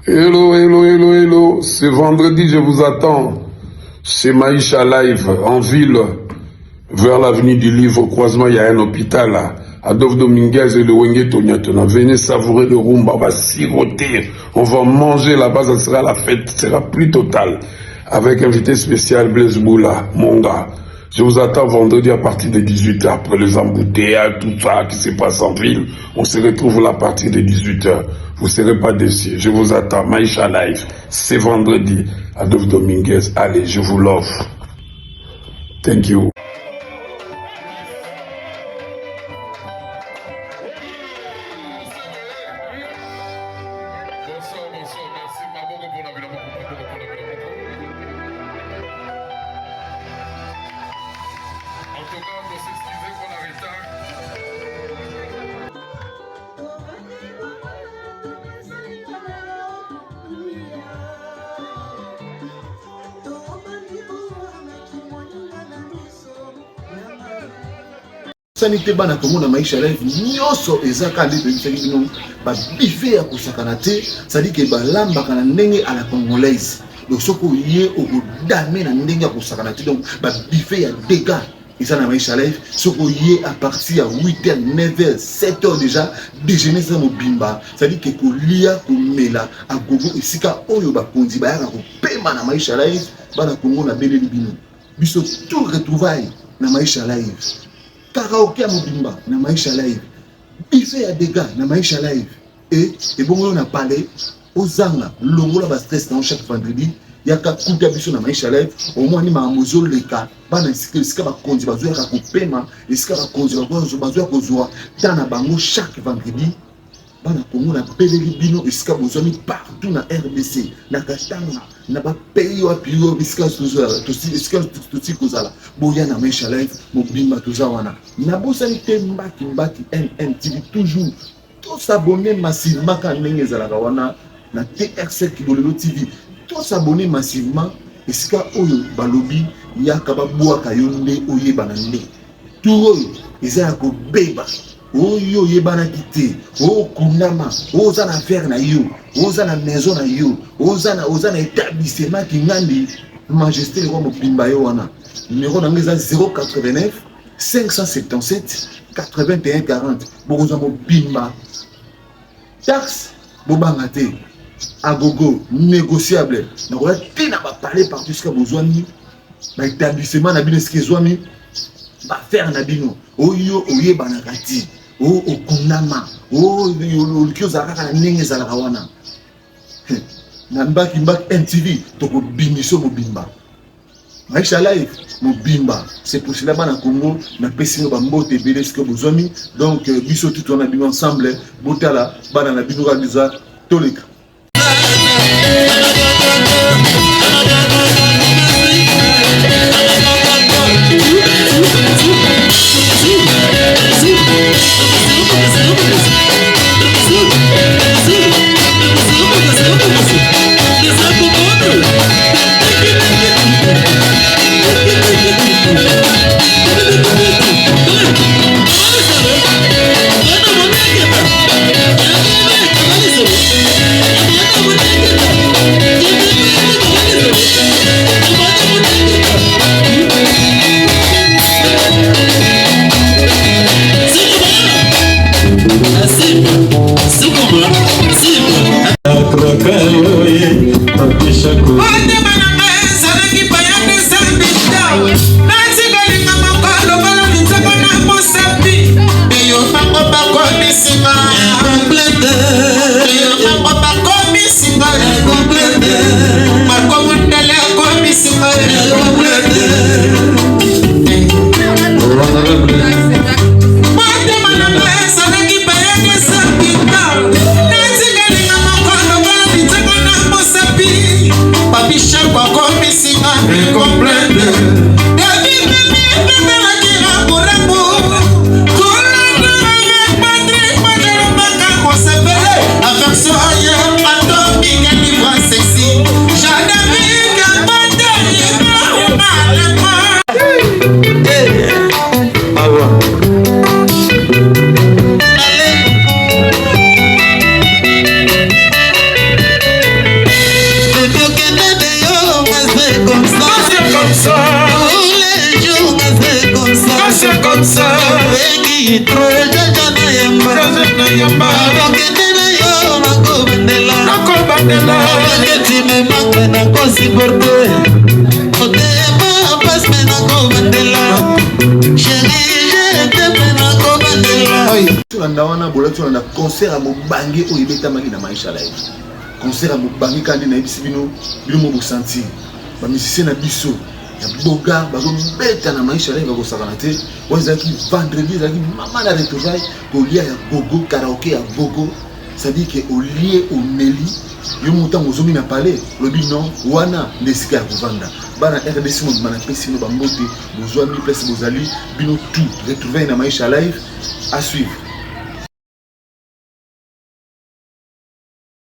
Hello, hello, hello, hello. C'est vendredi, je vous attends. C'est Maïcha Live, en ville, vers l'avenue du Livre, au croisement, il y a un hôpital là. Adolphe Dominguez et le Wenge Tonyatona. Venez savourer le rumba, on va siroter, on va manger là-bas, ça sera la fête, sera plus totale. Avec invité spécial Blaise Boula, mon gars. Je vous attends vendredi à partir de 18h, après les embouteillages, tout ça qui se passe en ville. On se retrouve là à partir de 18h. Vous ne serez pas déçus. Je vous attends. Maïcha Live, c'est vendredi. Adolphe Dominguez, allez, je vous l'offre. Thank you. sanité bana Congo na Maïcha Live nyoso ezaka ndi tebisaki bino ba bife ya kusakana te c'est-à-dire que ba lamba kana ndenge à la congolaise donc soko yé okodame na ndenge ya kusakana te donc ba bife ya dégâts isa na Maïcha Live soko yé à partir à 8h 9h 7h déjà déjeuner ça mobimba c'est-à-dire que kolia komela a gogo esika oyo ba konzi ba yaka ko pema na Maïcha Live bana Congo na beleli bino biso tout retrouvaille na Maïcha Live. Karaoke à Mobimba, na Maïcha Live. Bife à dégâts, na Maïcha Live. Et bon, on a parlé aux Zanga, l'ongola va stress dans chaque vendredi. Il y a qu'à couper à biso na Maïcha Live. Au moins, il m'a amusé les cas. Ban est-ce que va conduire, va jouer à paiement, est-ce que va conduire, va jouer à jouer dans la bango chaque vendredi. Bana Congo na peleli bino esika bozami partout na RDC na Katanga na ba pays wa pio esika sozala esika tuti kozala boya na Maïcha Live mobimba toza wana na bosani te mbaki NNTV toujours tous s'abonner massivement quand ndenge ezalaka wana na TR7 Kibolelo TV tous s'abonner massivement esika oyo balobi yaka babwaka yo nde oyeba na nde tout oyo ezala ko beba oyo yebana kité o kunama oza na affaire na yo oza na maison na yo oza na établissement ki ngandi majesté roi mobimba yo wana numéro na ngeza 089 577 81 40 boza mobimba taxe bobanga te agogo négociable na ko tina ba parler partout ce que bozwani ba établissement na bino ce que zwami ba faire na bino oyo oyebana kati o okunama o olkiozaka na ndenge ezalaka wana na mbaki NTV toko bimiso mobimba Maïcha Live mobimba c'est pour cela bana Congo na pesi ba mbote belé ce que bozwami donc biso tout on a bien ensemble botala bana na bino kanisa toleka yamba bakende na yo nakobandela nakobandela baketi me manque nakosiporte otema pas me nakobandela chéri je t'aime nakobandela tulanda wana bola tulanda concert ya mobange oyo ebetamaki na maisha live concert ya mobange kandi na yebisi bino mo bosentir bamusicien na biso ya boga bazobeta na maisha live bakosakana te oyo ezalaki vendredi ezalaki mama na retrouvaille kolia ya gogo karaoke ya gogo c'est-à-dire que olie omeli yo motango ozomi na palais lobi non wana nde esika ya kovanda bana RDC mobima na pesi bino bambote bozwami place bozali bino tout retrouvaille na maisha live à suivre.